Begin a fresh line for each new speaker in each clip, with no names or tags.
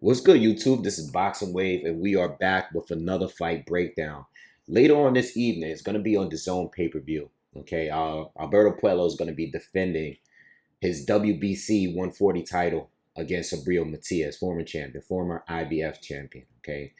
What's good, YouTube? This is Boxingwave, and we are back with another fight breakdown. Later on this evening, it's going to be on dazn pay-per-view. Okay, Alberto Puello is going to be defending his WBC 140 title against Subriel Matias, former champion, former IBF champion. Okay,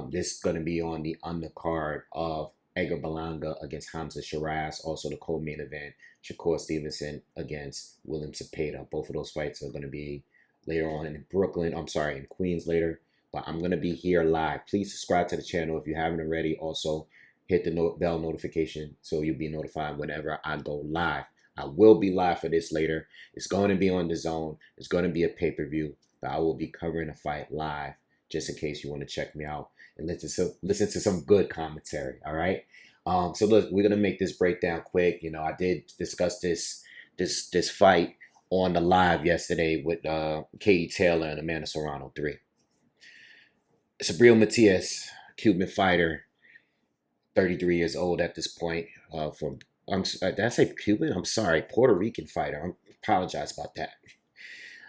this is going to be on the undercard of Edgar Berlanga against Hamza Shiraz. Also, the co-main event, Shakur Stevenson against William Zepeda. Both of those fights are going to be later on in Brooklyn. I'm sorry, in Queens later. But I'm going to be here live. Please subscribe to the channel if you haven't already. Also, hit the bell notification so you'll be notified whenever I go live. I will be live for this later. It's going to be on dazn. It's going to be a pay-per-view. But I will be covering the fight live just in case you want to check me out and listen to some good commentary. All right. So look, we're gonna make this breakdown quick. You know, I did discuss this fight on the live yesterday with Katie Taylor and Amanda Serrano 3. Subriel Matias, Cuban fighter, 33 years old at this point. Did I say Cuban? I'm sorry, Puerto Rican fighter. I apologize about that.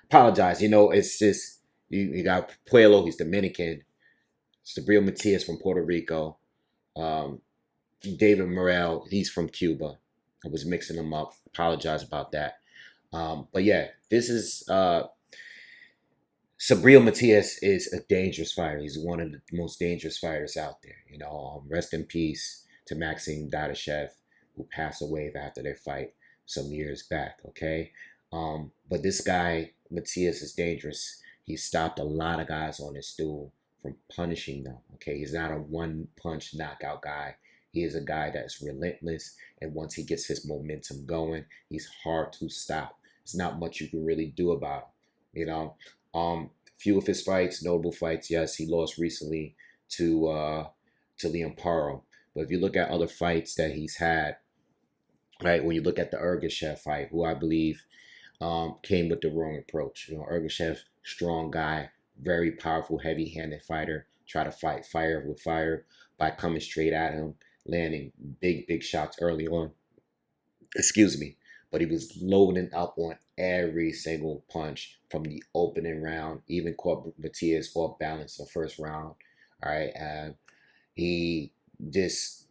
Apologize. You know, it's just you got Puello, he's Dominican. Subriel Matias from Puerto Rico. David Morrell, he's from Cuba. I was mixing them up. Apologize about that. But yeah, this is Subriel Matias is a dangerous fighter. He's one of the most dangerous fighters out there. You know, rest in peace to Maxim Dadashev, who passed away after their fight some years back. Okay, but this guy Matias is dangerous. He stopped a lot of guys on his stool from punishing them. Okay, he's not a one-punch knockout guy. He is a guy that's relentless, and once he gets his momentum going, he's hard to stop. There's not much you can really do about him. You know, few of his fights, notable fights. Yes, he lost recently to Liam Paro, but if you look at other fights that he's had, right? When you look at the Ergashev fight, who I believe came with the wrong approach. You know, Ergashev, strong guy, very powerful, heavy-handed fighter. Try to fight fire with fire by coming straight at him, landing big shots early on. Excuse me. But he was loading up on every single punch from the opening round. Even caught Matias off balance the first round. All right, and he just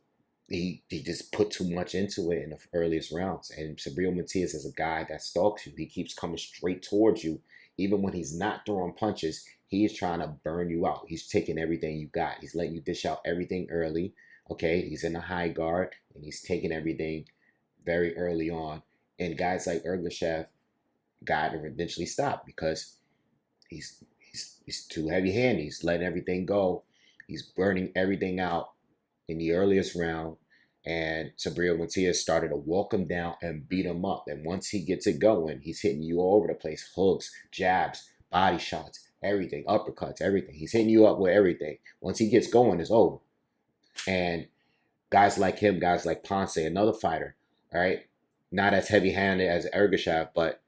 put too much into it in the earliest rounds. And Subriel Matias is a guy that stalks you. He keeps coming straight towards you. Even when he's not throwing punches, he is trying to burn you out. He's taking everything you got. He's letting you dish out everything early. Okay, he's in the high guard, and he's taking everything very early on. And guys like Ergashev got to eventually stop because he's too heavy-handed. He's letting everything go. He's burning everything out in the earliest round, and Subriel Matias started to walk him down and beat him up. And once he gets it going, he's hitting you all over the place. Hooks, jabs, body shots, everything, uppercuts, everything. He's hitting you up with everything. Once he gets going, it's over. And guys like him, guys like Ponce, another fighter, all right, not as heavy-handed as Ergashev, but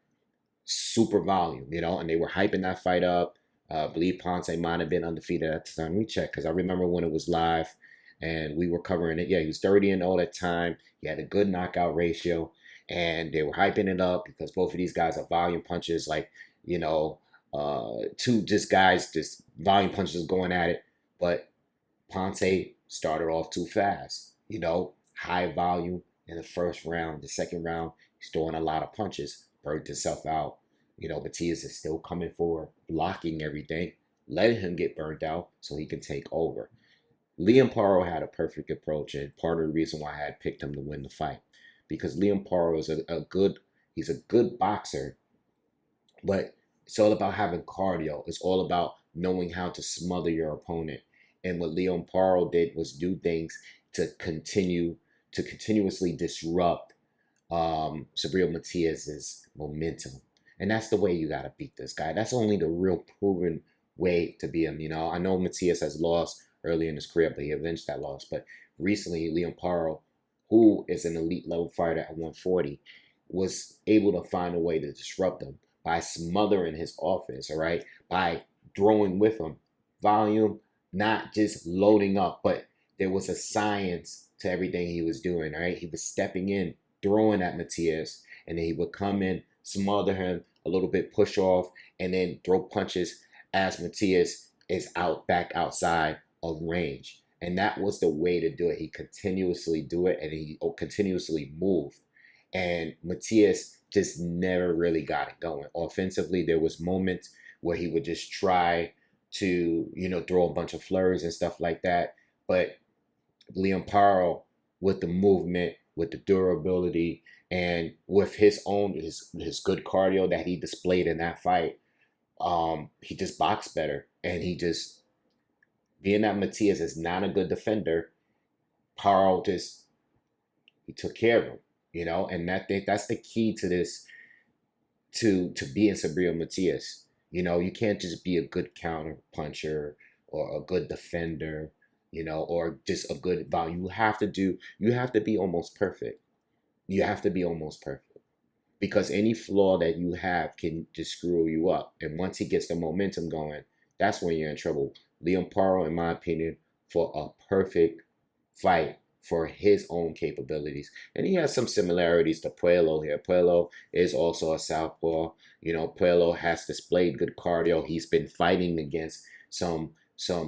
super volume, you know, and they were hyping that fight up. I believe Ponce might have been undefeated at the time. Let me check, because I remember when it was live and we were covering it. Yeah, he was 30-0 at the time. He had a good knockout ratio, and they were hyping it up because both of these guys are volume punches, like, you know, two just volume punches going at it. But Ponce started off too fast, you know, high volume in the first round. The second round, he's throwing a lot of punches, burnt himself out. You know, Matias is still coming forward, blocking everything, letting him get burnt out so he can take over. Liam Paro had a perfect approach, and part of the reason why I had picked him to win the fight, because Liam Paro is he's a good boxer, but it's all about having cardio. It's all about knowing how to smother your opponent. And what Liam Paro did was do things to continuously disrupt Subriel Matias's momentum. And that's the way you got to beat this guy. That's only the real proven way to beat him. You know, I know Matias has lost early in his career, but he avenged that loss. But recently, Liam Paro, who is an elite level fighter at 140, was able to find a way to disrupt him by smothering his offense, all right? By throwing with him volume, not just loading up, but there was a science to everything he was doing, all right? He was stepping in, throwing at Matias, and then he would come in, smother him a little bit, push off, and then throw punches as Matias is out back outside of range. And that was the way to do it. He continuously do it and he continuously move. And Matias just never really got it going. Offensively, there was moments where he would just try to, throw a bunch of flurries and stuff like that. But Liam Paro, with the movement, with the durability, and with his good cardio that he displayed in that fight, he just boxed better. And he just, being that Matias is not a good defender, Paro just, he took care of him, and that's the key to this, to being Subriel Matias. You can't just be a good counter puncher or a good defender, or just a good value. You have to be almost perfect. You have to be almost perfect. Because any flaw that you have can just screw you up. And once he gets the momentum going, that's when you're in trouble. Liam Paro, in my opinion, for a perfect fight for his own capabilities. And he has some similarities to Puello here. Puello is also a southpaw. Puello has displayed good cardio. He's been fighting against some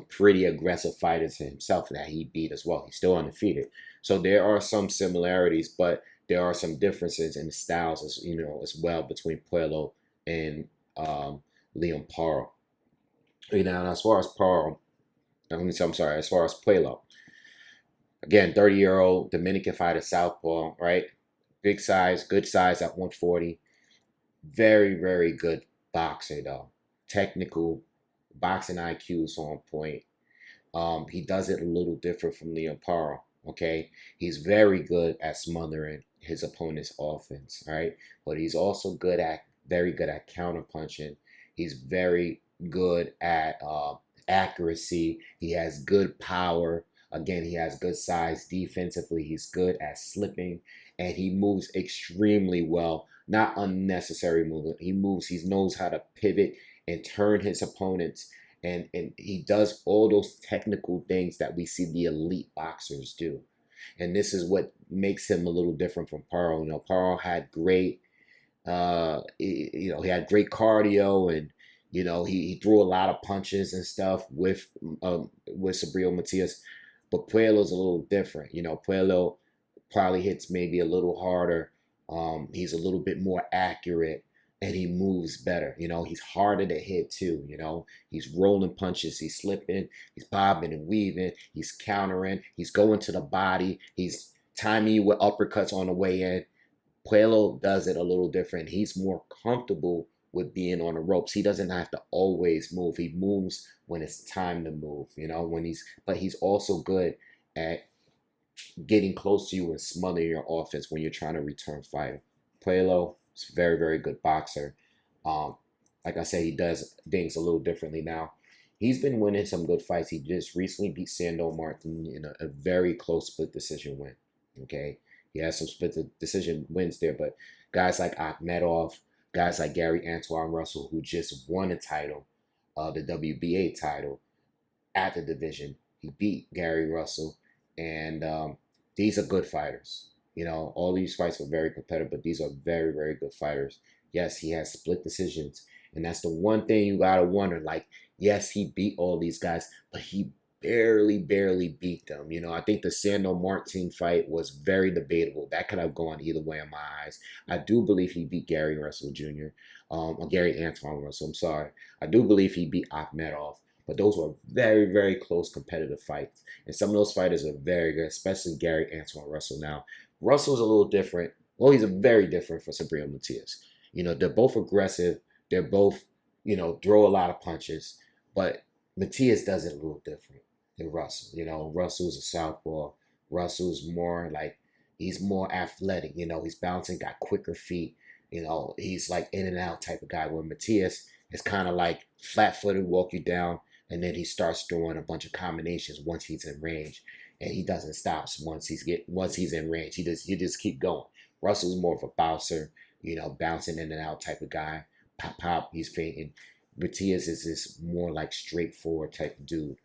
pretty aggressive fighters himself that he beat as well. He's still undefeated. So there are some similarities, but there are some differences in the styles as well between Puello and Liam Paro. Now, as far as Paro, as far as Puello, again, 30-year-old Dominican fighter, southpaw, right? Big size, good size at 140. Very, very good boxer, though. Technical, boxing IQ is on point. He does it a little different from Liam Paro, okay? He's very good at smothering his opponent's offense, right? But he's also very good at counterpunching. He's very good at accuracy. He has good power. Again, he has good size. Defensively, he's good at slipping, and he moves extremely well. Not unnecessary movement. He knows how to pivot and turn his opponents, and he does all those technical things that we see the elite boxers do. And this is what makes him a little different from Paro. Paro had great, he had great cardio, and he threw a lot of punches and stuff with Subriel Matias. But Puello's a little different. Puello probably hits maybe a little harder. He's a little bit more accurate, and he moves better. He's harder to hit too. He's rolling punches, he's slipping, he's bobbing and weaving, he's countering, he's going to the body, he's timing you with uppercuts on the way in. Puello does it a little different. He's more comfortable with being on the ropes. He doesn't have to always move. He moves when it's time to move, but he's also good at getting close to you and smothering your offense when you're trying to return fire. Puello is a very, very good boxer. Like I said, he does things a little differently now. He's been winning some good fights. He just recently beat Sandor Martin in a very close split decision win. Okay, he has some split decision wins there, but guys like Akhmedov, guys like Gary Antoine Russell, who just won a title, the WBA title at the division. He beat Gary Russell, and these are good fighters. All these fights were very competitive, but these are very, very good fighters. Yes, he has split decisions, and that's the one thing you gotta wonder. Like, yes, he beat all these guys, but he barely beat them. I think the Sandor Martin fight was very debatable. That could have gone either way in my eyes. I do believe he beat Gary Russell Jr., or Gary Antoine Russell, I'm sorry. I do believe he beat Akhmedov, but those were very, very close competitive fights. And some of those fighters are very good, especially Gary Antoine Russell. Now, Russell's a little different. Well, he's a very different for Subriel Matias. They're both aggressive. They're both, throw a lot of punches, but Matias does it a little different than Russell. Russell's a southpaw. Russell's more like, he's more athletic. He's bouncing, got quicker feet. He's like in and out type of guy. Where Matias is kind of like flat-footed, walk you down, and then he starts throwing a bunch of combinations once he's in range, and he doesn't stop once he's in range. He just keep going. Russell's more of a bouncer, bouncing in and out type of guy. Pop, he's fainting. Matias is this more like straightforward type of dude.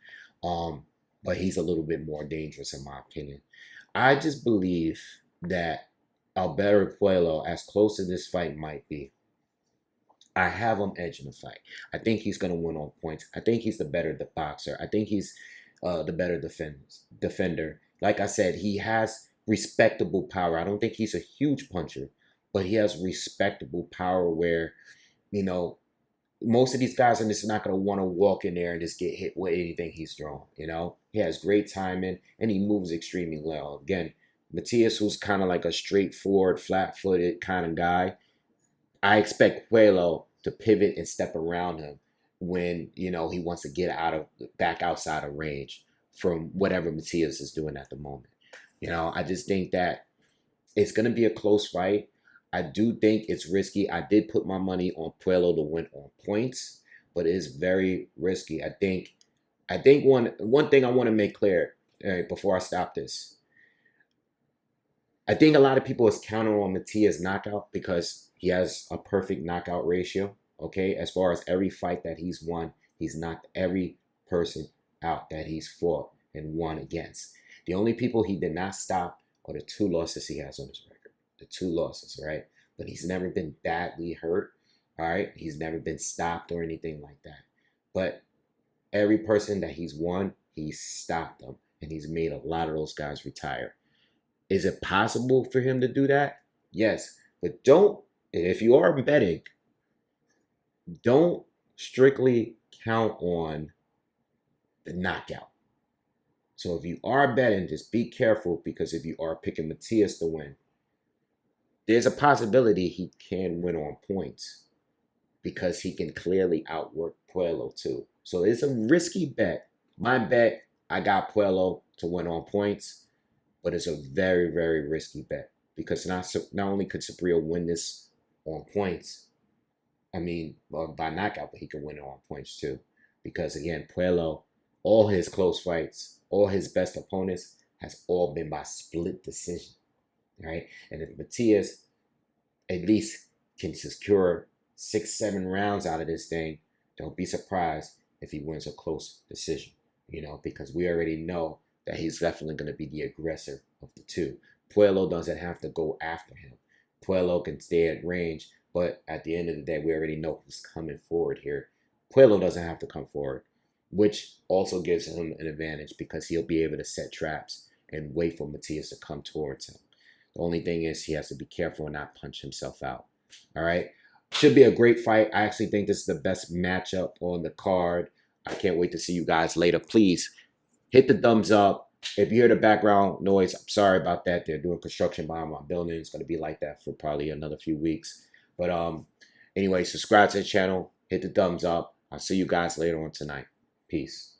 But he's a little bit more dangerous in my opinion. I just believe that Alberto Puello, as close as this fight might be, I have him edging the fight. I think he's going to win on points. I think he's the better boxer. I think he's the better defender. Like I said, he has respectable power. I don't think he's a huge puncher, but he has respectable power where, you know, most of these guys are just not going to want to walk in there and just get hit with anything he's throwing. You know, he has great timing and he moves extremely well. Again, Matias, who's kind of like a straightforward, flat-footed kind of guy, I expect Puello to pivot and step around him when, you know, he wants to get back outside of range from whatever Matias is doing at the moment. You know, I just think that it's going to be a close fight. I do think it's risky. I did put my money on Puello to win on points, but it is very risky. I think one thing I want to make clear, before I stop this. I think a lot of people is counting on Matias' knockout because he has a perfect knockout ratio. Okay, as far as every fight that he's won, he's knocked every person out that he's fought and won against. The only people he did not stop are the 2 losses he has on his record. The 2 losses, right? But he's never been badly hurt. All right, he's never been stopped or anything like that. But every person that he's won, he's stopped them, and he's made a lot of those guys retire. Is it possible for him to do that? Yes. But if you are betting, don't strictly count on the knockout. So if you are betting, just be careful, because if you are picking Matias to win, there's a possibility he can win on points because he can clearly outwork Puello too. So it's a risky bet. My bet, I got Puello to win on points. But it's a very, very risky bet because not only could Subriel win this on points, by knockout, but he can win it on points too. Because again, Puello, all his close fights, all his best opponents has all been by split decision, right? And if Matias at least can secure 6-7 rounds out of this thing, don't be surprised if he wins a close decision, because we already know that he's definitely going to be the aggressor of the 2. Puello doesn't have to go after him. Puello can stay at range, but at the end of the day, we already know who's coming forward here. Puello doesn't have to come forward, which also gives him an advantage because he'll be able to set traps and wait for Matias to come towards him. The only thing is he has to be careful and not punch himself out. All right? Should be a great fight. I actually think this is the best matchup on the card. I can't wait to see you guys later. Please hit the thumbs up. If you hear the background noise, I'm sorry about that. They're doing construction behind my building. It's going to be like that for probably another few weeks. But anyway, subscribe to the channel. Hit the thumbs up. I'll see you guys later on tonight. Peace.